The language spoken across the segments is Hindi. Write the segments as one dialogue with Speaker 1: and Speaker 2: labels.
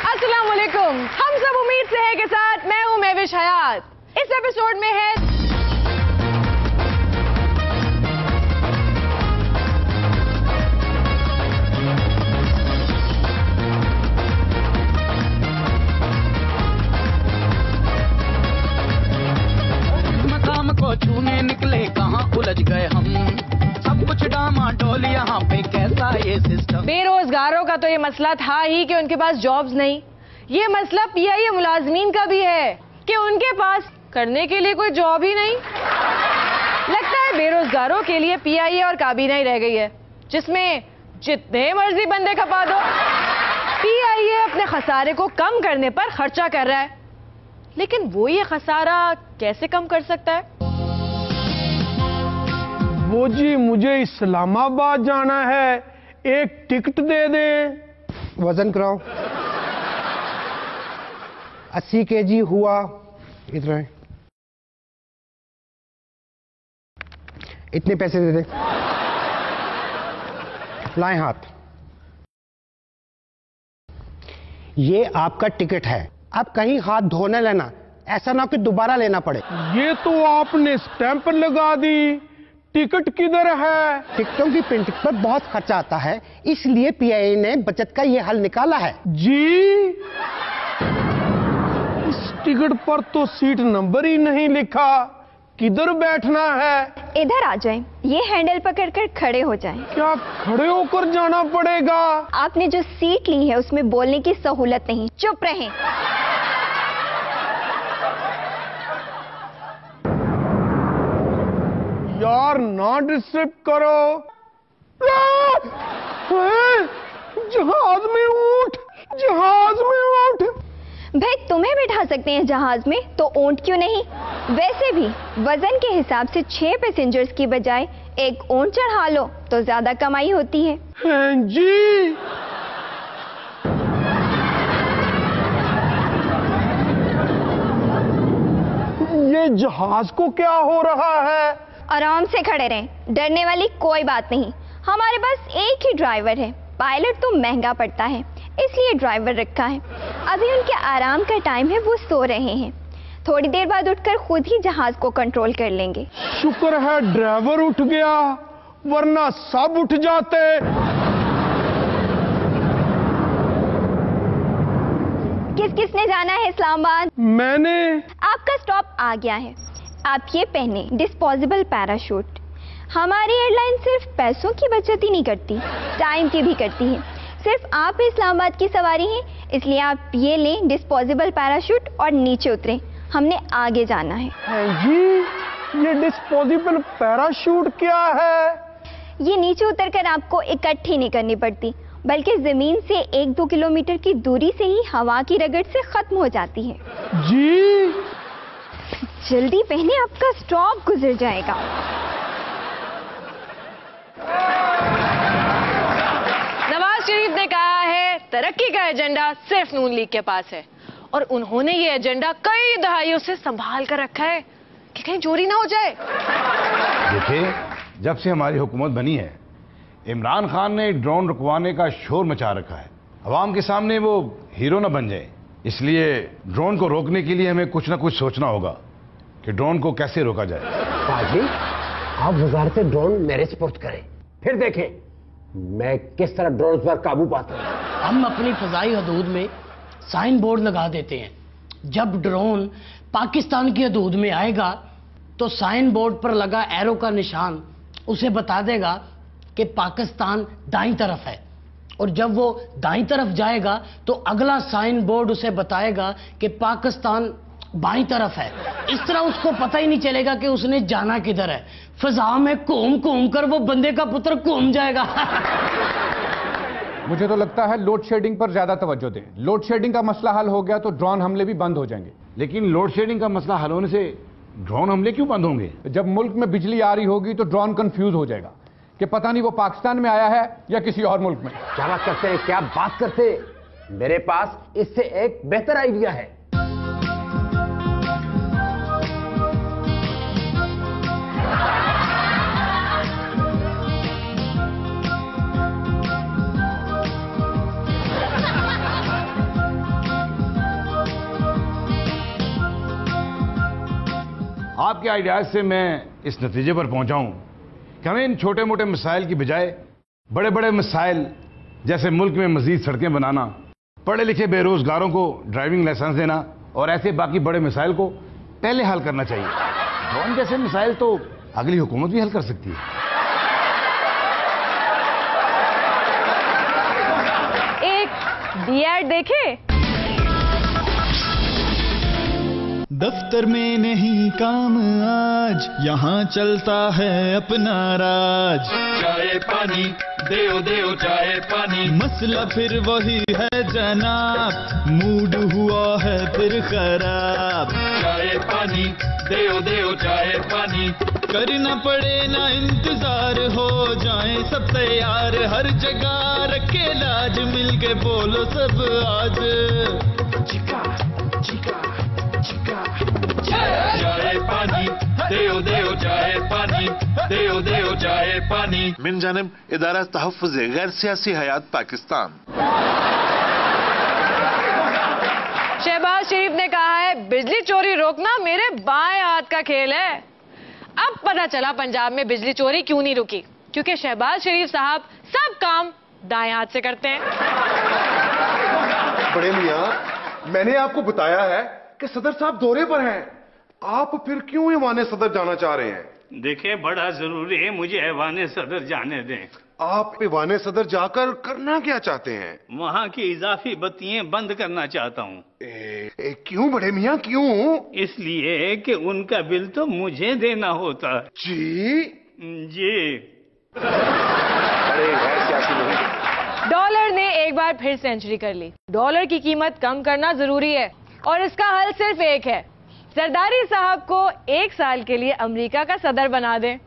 Speaker 1: अस्सलाम वालेकुम, हम सब उम्मीद से है के साथ मैं हूं महविश हयात। इस एपिसोड में है
Speaker 2: मकाम को छूने निकले कहां उलझ गए हम, सब कुछ डामाडोल यहाँ पे कैसा ये सिस्टम।
Speaker 1: बेरोजगारों का तो ये मसला था ही कि उनके पास जॉब्स नहीं। ये मसला पीआईए मुलाजमीन का भी है कि उनके पास करने के लिए कोई जॉब ही नहीं। लगता है बेरोजगारों के लिए पीआईए और काबीना ही रह गई है, जिसमें जितने मर्जी बंदे खपा दो। पीआईए अपने खसारे को कम करने पर खर्चा कर रहा है, लेकिन वो ये खसारा कैसे कम कर सकता है?
Speaker 3: वो जी, मुझे इस्लामाबाद जाना है, एक टिकट दे दे।
Speaker 4: वजन कराओ। 80 kg हुआ, इतना है। इतने पैसे दे दे। लाएं हाथ। ये आपका टिकट है, आप कहीं हाथ धोने लेना, ऐसा ना कि दोबारा लेना पड़े।
Speaker 3: ये तो आपने स्टैंप लगा दी, टिकट किधर है?
Speaker 4: टिकटों की प्रिंटिंग पर बहुत खर्चा आता है, इसलिए पीआईए ने बचत का ये हल निकाला है।
Speaker 3: जी, इस टिकट पर तो सीट नंबर ही नहीं लिखा, किधर बैठना है?
Speaker 5: इधर आ जाएं, ये हैंडल पकड़कर खड़े हो जाएं।
Speaker 3: क्या खड़े होकर जाना पड़ेगा?
Speaker 5: आपने जो सीट ली है उसमें बोलने की सहूलत नहीं, चुप रहें।
Speaker 3: यार ना डिस्टर्ब करो। जहाज में ऊंट, जहाज में ऊंट।
Speaker 5: भाई तुम्हें बिठा सकते हैं जहाज में, तो ऊंट क्यों नहीं? वैसे भी वजन के हिसाब से 6 पैसेंजर्स की बजाय एक ऊंट चढ़ा लो तो ज्यादा कमाई होती है।
Speaker 3: जी, ये जहाज को क्या हो रहा है?
Speaker 5: आराम से खड़े रहें, डरने वाली कोई बात नहीं। हमारे पास एक ही ड्राइवर है, पायलट तो महंगा पड़ता है, इसलिए ड्राइवर रखा है। अभी उनके आराम का टाइम है, वो सो रहे हैं। थोड़ी देर बाद उठकर खुद ही जहाज को कंट्रोल कर लेंगे।
Speaker 3: शुक्र है ड्राइवर उठ गया, वरना सब उठ जाते।
Speaker 5: किस किसने जाना है इस्लामाबाद?
Speaker 3: मैंने।
Speaker 5: आपका स्टॉप आ गया है। आप ये पहने डिस्पोजेबल पैराशूट। हमारी एयरलाइन सिर्फ पैसों की बचत ही नहीं करती, टाइम की भी करती है। सिर्फ आप इस्लामाबाद की सवारी हैं, इसलिए आप ये लें डिस्पोजेबल पैराशूट और नीचे उतरें। हमने आगे जाना है।
Speaker 3: जी, ये डिस्पोजेबल पैराशूट क्या है?
Speaker 5: ये नीचे उतरकर आपको इकट्ठी नहीं करनी पड़ती, बल्कि जमीन से 1-2 किलोमीटर की दूरी से ही हवा की रगड़ से खत्म हो जाती है।
Speaker 3: जी,
Speaker 5: जल्दी पहने, आपका स्टॉप गुजर जाएगा।
Speaker 1: नवाज शरीफ ने कहा है तरक्की का एजेंडा सिर्फ नून लीग के पास है, और उन्होंने ये एजेंडा कई दहाइयों से संभाल कर रखा है कि कहीं चोरी ना हो जाए।
Speaker 6: देखिए, जब से हमारी हुकूमत बनी है, इमरान खान ने ड्रोन रुकवाने का शोर मचा रखा है। अवाम के सामने वो हीरो ना बन जाए, इसलिए ड्रोन को रोकने के लिए हमें कुछ ना कुछ सोचना होगा कि ड्रोन को कैसे रोका जाए।
Speaker 4: पाजी, आप वजारत ड्रोन मेरे स्पुर्द करें, फिर देखें मैं किस तरह ड्रोन पर काबू पाता हूं।
Speaker 7: हम अपनी फजाई हदूद में साइन बोर्ड लगा देते हैं। जब ड्रोन पाकिस्तान की हदूद में आएगा तो साइन बोर्ड पर लगा एरो का निशान उसे बता देगा कि पाकिस्तान दाईं तरफ है, और जब वो दाईं तरफ जाएगा तो अगला साइन बोर्ड उसे बताएगा कि पाकिस्तान बाईं तरफ है। इस तरह उसको पता ही नहीं चलेगा कि उसने जाना किधर है। फिजा में घूम घूम कर वो बंदे का पुत्र घूम जाएगा।
Speaker 8: मुझे तो लगता है लोड शेडिंग पर ज्यादा तवज्जो दें। लोड शेडिंग का मसला हल हो गया तो ड्रोन हमले भी बंद हो जाएंगे।
Speaker 6: लेकिन लोड शेडिंग का मसला हल होने से ड्रोन हमले क्यों बंद होंगे?
Speaker 8: जब मुल्क में बिजली आ रही होगी तो ड्रोन कंफ्यूज हो जाएगा कि पता नहीं वो पाकिस्तान में आया है या किसी और मुल्क में।
Speaker 4: क्या बात करते हैं, क्या बात करते हैं? मेरे पास इससे एक बेहतर आइडिया है।
Speaker 6: आपके आइडियाज से मैं इस नतीजे पर पहुंचा हूं कि हमें इन छोटे मोटे मसाइल की बजाय बड़े बड़े मसाइल जैसे मुल्क में मजीद सड़कें बनाना, पढ़े लिखे बेरोजगारों को ड्राइविंग लाइसेंस देना और ऐसे बाकी बड़े मसाइल को पहले हल करना चाहिए। ड्रोन जैसे मसाइल तो अगली हुकूमत भी हल कर सकती है।
Speaker 1: एक एड देखे।
Speaker 9: दफ्तर में नहीं काम आज, यहाँ चलता है अपना राज।
Speaker 2: चाय पानी देओ देओ चाय पानी,
Speaker 9: मसला फिर वही है जनाब, मूड हुआ है फिर खराब।
Speaker 2: चाय पानी देओ देओ चाय पानी,
Speaker 9: करना पड़े ना इंतजार, हो जाए सब तैयार, हर जगह रखे लाज, मिल के बोलो सब आज।
Speaker 2: चिका चिका चिका चाय पानी देओ देओ चाय पानी, देओ देओ चाय पानी।
Speaker 10: मिन जानिब इदारा तहफ़्फ़ुज़ गैर सियासी हयात पाकिस्तान।
Speaker 1: शहबाज शरीफ ने कहा है बिजली चोरी रोकना मेरे बाएं हाथ का खेल है। अब पता चला पंजाब में बिजली चोरी क्यों नहीं रुकी, क्योंकि शहबाज शरीफ साहब सब काम दाएं हाथ से करते हैं।
Speaker 10: बड़े मियां, मैंने आपको बताया है कि सदर साहब दौरे पर हैं, आप फिर क्यों ऐवान सदर जाना चाह रहे हैं?
Speaker 11: देखें, बड़ा जरूरी है, मुझे ऐवान सदर जाने दें।
Speaker 10: आप ऐवान सदर जाकर करना क्या चाहते हैं?
Speaker 11: वहाँ की इजाफी बत्तियां बंद करना चाहता हूँ।
Speaker 10: क्यों बड़े मियां, क्यों?
Speaker 11: इसलिए कि उनका बिल तो मुझे देना होता।
Speaker 10: जी
Speaker 11: जी।
Speaker 1: डॉलर ने एक बार फिर सेंचुरी कर ली। डॉलर की कीमत कम करना जरूरी है और इसका हल सिर्फ एक है, जरदारी साहब को 1 साल के लिए अमेरिका का सदर बना दें।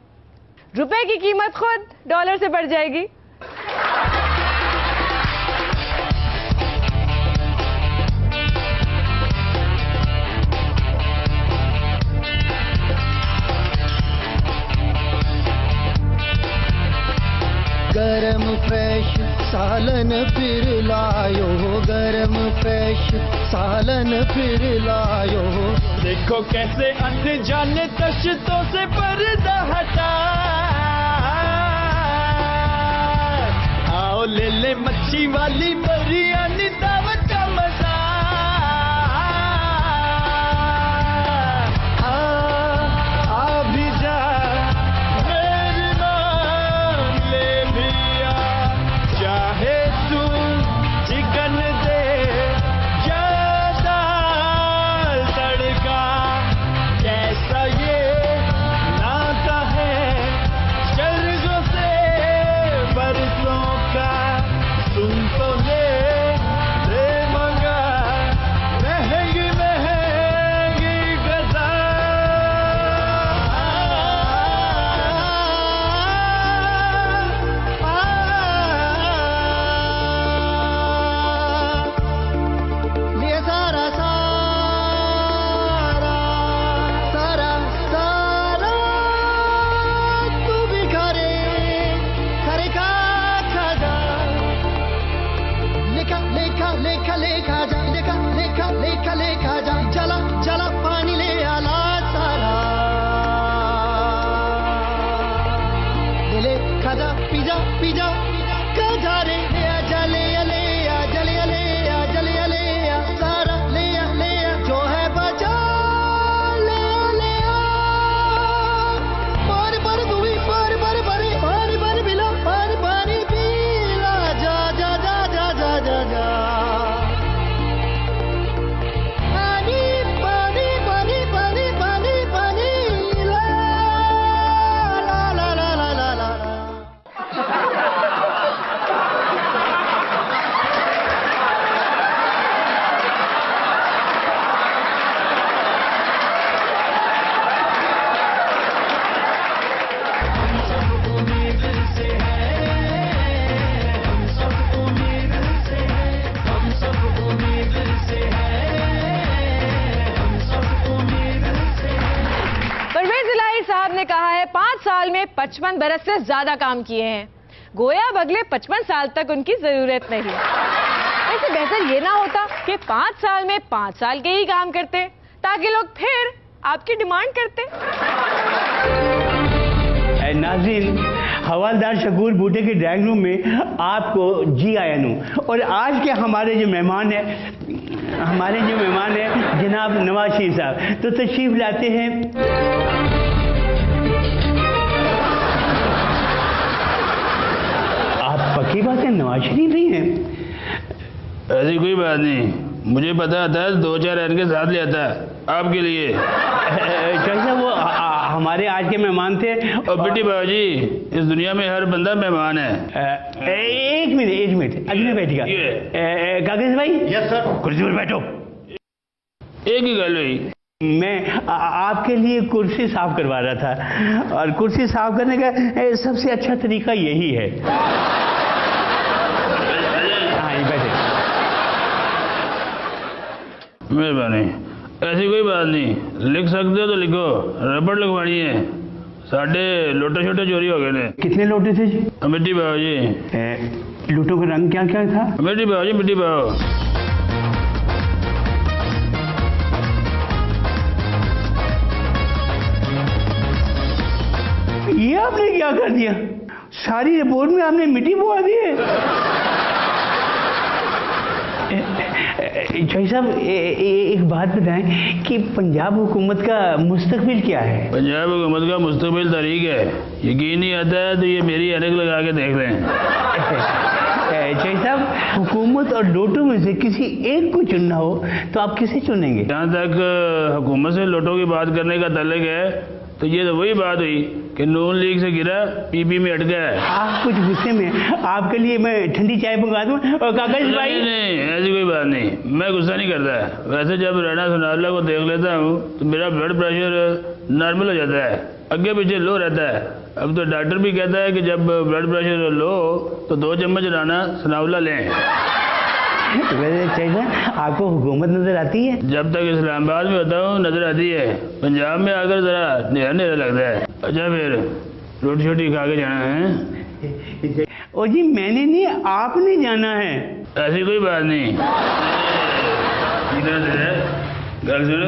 Speaker 1: रुपए की कीमत खुद डॉलर से बढ़ जाएगी।
Speaker 9: गरम फ्रेश सालन फिर लायो, गरम फ्रेश सालन फिर लायो।
Speaker 2: देखो कैसे अनजाने तश्तों से पर्दा हटा, आओ ले ले मच्छी वाली बिरयानी दावत का मजा। आ भी जा मेरी मान ले लिया, चाहे तू चिकन दे या दाल तड़का, कैसा ये नाता है स्वर्गों से बरसों का। सुन तो ले मंगा महंगी महंगी गजा।
Speaker 9: ये सारा सारा सारा सारा तू भी खरे खरे खा खा जा। लेखा लेखा लेखा लेखा जा, लेखा लेखा लेखा लेखा जा। चला चला पानी ले आला सारा, ले खा जा पी जा पी जा। खा रे ले आ जा, ले आ ले आ जा, ले आ ले आ जा, ले आ ले आ सारा, ले आ जो है बचा ले आ। पार पार तू भी पार पार पार पार पार पिला, पार पानी पीला जा जा जा जा जा जा जा। पानी पानी पानी पानी पानी पानी ला ला ला ला ला ला ला।
Speaker 1: परवेज इलाही साहब ने कहा है 5 साल में 55 बरस से ज्यादा काम किए हैं, गोया अब अगले 55 साल तक उनकी जरूरत नहीं। ऐसे बेहतर ये ना होता कि 5 साल में 5 साल के ही काम करते, ताकि लोग फिर आपकी डिमांड करते।
Speaker 11: नाज़रीन, हवालदार शकूर बूटे के ड्राइंग रूम में आपको जी आया हूँ। और आज के हमारे जो मेहमान हैं जनाब नवाज शरीफ साहब, तो तशरीफ लाते हैं। आप पक्की बात है नवाज शरीफ ही हैं?
Speaker 12: ऐसी कोई बात नहीं, मुझे पता था 2-4 रन के साथ ले आता आपके लिए।
Speaker 11: कैसे वो हमारे आज के मेहमान थे।
Speaker 12: और बेटी बाबूजी, इस दुनिया में हर बंदा मेहमान है।
Speaker 11: एक मिनट अगले बैठिएगा। कागज भाई।
Speaker 12: Yes sir.
Speaker 11: कुर्सी पर बैठो।
Speaker 12: एक ही गल हुई,
Speaker 11: मैं आपके लिए कुर्सी साफ करवा रहा था, और कुर्सी साफ करने का सबसे अच्छा तरीका यही है। हाँ, बैठे।
Speaker 12: मेहरबानी। ऐसी कोई बात नहीं, लिख सकते हो तो लिखो, रबड़ लगवानी है। साढ़े लोटे छोटे चोरी हो गए ने।
Speaker 11: कितने लोटे थे जी?
Speaker 12: मिट्टी पाओ जी।
Speaker 11: लोटों का रंग क्या क्या था?
Speaker 12: मिट्टी पाओ जी, मिट्टी पाओ।
Speaker 11: ये आपने क्या कर दिया? सारी रिपोर्ट में आपने मिट्टी पवा दी है। भाई साहब, एक बात बताएं कि पंजाब हुकूमत का मुस्तकबिल क्या है?
Speaker 12: पंजाब हुकूमत का मुस्तकबिल तारीख है। यकीन नहीं आता है तो ये मेरी ऐनक लगा के देख लें।
Speaker 11: भाई साहब, हुकूमत और लोटों में से किसी एक को चुनना हो तो आप किसे चुनेंगे?
Speaker 12: जहाँ तक हुकूमत से लोटों की बात करने का ताल्लुक है, तो ये तो वही बात हुई कि नून लीग से गिरा, पीपी में अटका है।
Speaker 11: आप कुछ गुस्से में, आपके लिए मैं ठंडी चाय मंगा दूं? और कागज भाई।
Speaker 12: नहीं, ऐसी कोई बात नहीं, मैं गुस्सा नहीं करता। वैसे जब राणा सनाउल्लाह को देख लेता हूँ तो मेरा ब्लड प्रेशर नॉर्मल हो जाता है, आगे पीछे लो रहता है। अब तो डॉक्टर भी कहता है कि जब ब्लड प्रेशर लो तो 2 चम्मच राणा सनाउल्लाह लें।
Speaker 11: आपको हुकूमत नजर आती है?
Speaker 12: जब तक इस्लामाबाद में होता हूँ नजर आती है, पंजाब में आकर जरा अंधेरा लगता है। अच्छा, फिर रोटी छोटी खा के जाना है?
Speaker 11: ओ जी, मैंने नहीं, आपने जाना है।
Speaker 12: ऐसी कोई बात नहीं। गल सुन,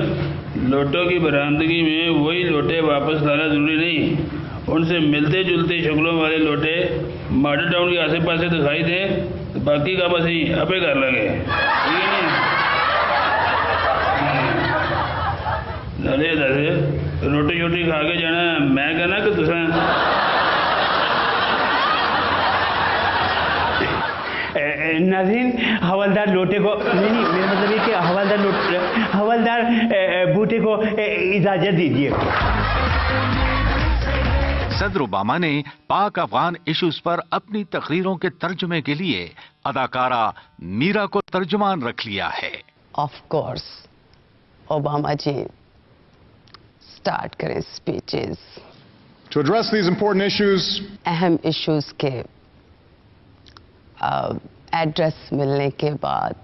Speaker 12: लोटों की बरामदगी में वही लोटे वापस लाना जरूरी नहीं। उनसे मिलते जुलते शक्लों वाले लोटे मॉडल टाउन के आसे पास दिखाई दे तो बाकी का बस ही अपे कर लेंगे, ठीक है नहीं? रोटी छोटी खा के जाना, मैं कहना कि तुसा
Speaker 11: नाज़रीन, हवलदार लोटे को नहीं, मेरा मतलब ये कि हवलदार बूटे को इजाजत दीजिए।
Speaker 13: सदर ओबामा ने पाक अफगान इश्यूज पर अपनी तकरीरों के तर्जुमे के लिए अदाकारा मीरा को तर्जुमान रख लिया है।
Speaker 14: Of course, Obama ji start करें speeches.
Speaker 15: To address these important issues,
Speaker 14: अहम इश्यूज के एड्रेस मिलने के बाद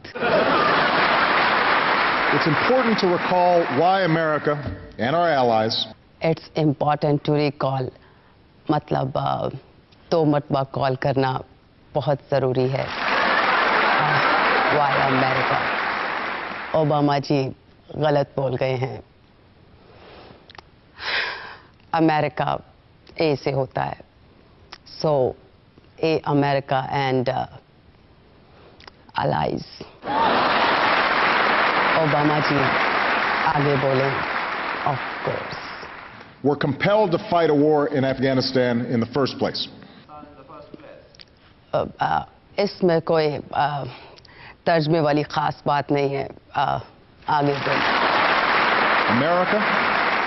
Speaker 15: it's important to recall why America and our allies
Speaker 14: It's important to recall, मतलब 2 मरतबा कॉल करना बहुत ज़रूरी है। Y America. ओबामा जी गलत बोल गए हैं। अमेरिका ए से होता है, so A America and allies. Obama ji आगे बोलें। Of course,
Speaker 15: we're compelled to fight a war in Afghanistan in the first place.
Speaker 14: इसमें कोई तर्जमे वाली खास बात नहीं है। आगे बोलें।
Speaker 15: America,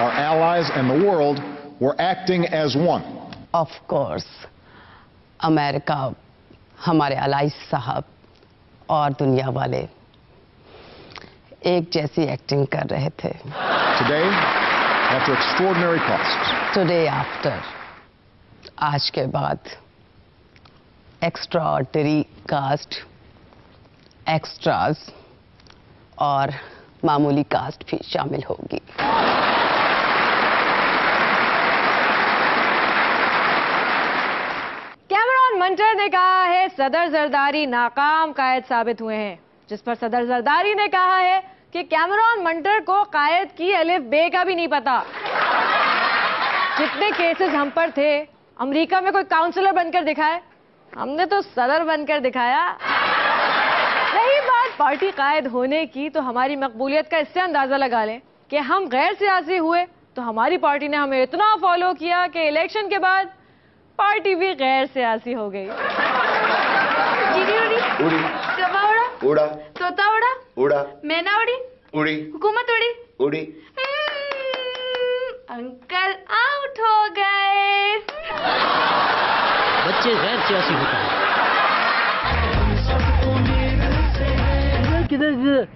Speaker 15: our allies and the world were acting as one.
Speaker 14: Of course, America, हमारे अलाइज साहब और दुनिया वाले एक जैसी एक्टिंग कर रहे थे।
Speaker 15: Today, after extraordinary costs,
Speaker 14: Today after, आज के बाद एक्स्ट्राऑर्डिनरी कास्ट, एक्स्ट्रास और मामूली कास्ट भी शामिल होगी।
Speaker 1: कैमरॉन मंटर ने कहा है सदर जरदारी नाकाम कायद साबित हुए हैं, जिस पर सदर जरदारी ने कहा है कि कैमरॉन मंटर को कायद की अलिफ बे का भी नहीं पता। जितने केसेस हम पर थे, अमेरिका में कोई काउंसलर बनकर दिखाए, हमने तो सदर बनकर दिखाया। रही बात पार्टी कायद होने की, तो हमारी मकबूलियत का इससे अंदाजा लगा लें कि हम गैर सियासी हुए तो हमारी पार्टी ने हमें इतना फॉलो किया कि इलेक्शन के बाद पार्टी भी गैर सियासी हो गई।
Speaker 16: चीनी उड़ी, चबा उड़ा,
Speaker 10: उड़ा,
Speaker 16: तोता उड़ा,
Speaker 10: उड़ा,
Speaker 16: मैना उड़ी,
Speaker 10: उड़ी,
Speaker 16: हुकूमत उड़ी,
Speaker 10: उड़ी।
Speaker 16: अंकल आउट हो गए।
Speaker 7: बच्चे गैर सियासी होते हैं।
Speaker 11: किधर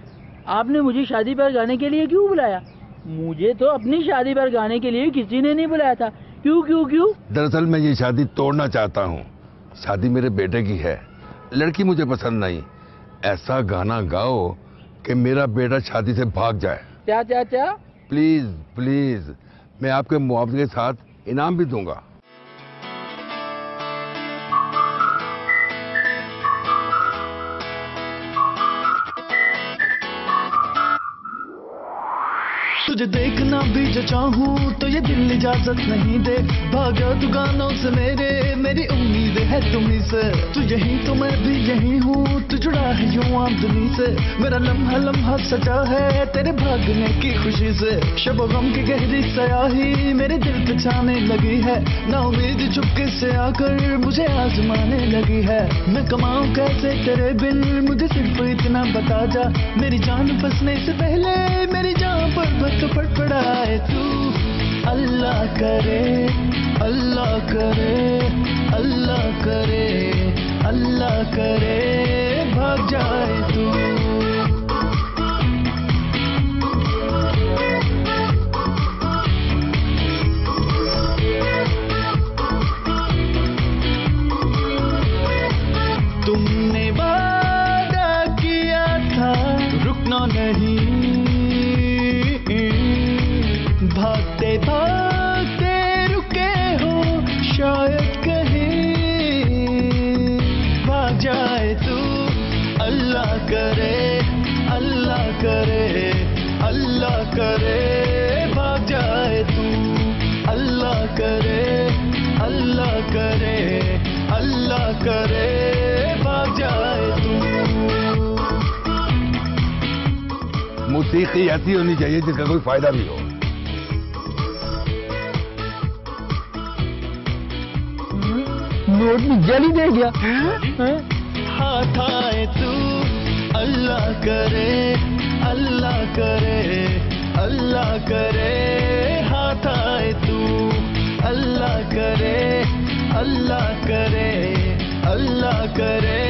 Speaker 11: आपने मुझे शादी पर गाने के लिए क्यों बुलाया? मुझे तो अपनी शादी पर गाने के लिए किसी ने नहीं बुलाया था। क्यों क्यों क्यों?
Speaker 6: दरअसल मैं ये शादी तोड़ना चाहता हूँ। शादी मेरे बेटे की है, लड़की मुझे पसंद नहीं। ऐसा गाना गाओ कि मेरा बेटा शादी से भाग जाए।
Speaker 11: क्या क्या क्या?
Speaker 6: प्लीज प्लीज, मैं आपके मुआवजे के साथ इनाम भी दूंगा।
Speaker 9: तुझे देखना भी जो चाहूँ तो ये दिल इजाजत नहीं दे। भागा तू गानों से मेरी उम्मीद है तुम्ही से। तू यही तो मैं भी यही हूँ, तू जुड़ा है यूं आमदनी से। मेरा लम्हा लम्हा सजा है तेरे भागने की खुशी से। शब गम की गहरी स्याही मेरे दिल पे छाने लगी है। ना उम्मीद चुपके से आकर मुझे आजमाने लगी है। मैं कमाऊं कैसे तेरे बिन, मुझे सिर्फ इतना बता जा। मेरी जान फंसने से पहले मेरी जान पर फड़फड़ाए तू। अल्लाह करे, अल्लाह करे, अल्लाह करे, अल्लाह करे, भाग जाए तू। तुमने वादा किया था रुकना नहीं, भागते भागते रुके हो शायद कहीं। भाग जाए तू, अल्लाह करे, अल्लाह करे, अल्लाह करे, भाग जाए तू। अल्लाह करे, अल्लाह करे, अल्लाह करे, भाग जाए तू।
Speaker 6: मौसीकी ऐसी होनी चाहिए जिसका कोई फायदा भी हो।
Speaker 11: नोट में जली दे गया।
Speaker 9: हाथ आए तू, अल्लाह करे, अल्लाह करे, अल्लाह करे, हाथ आए तू। अल्लाह करे, अल्लाह करे, अल्लाह करे,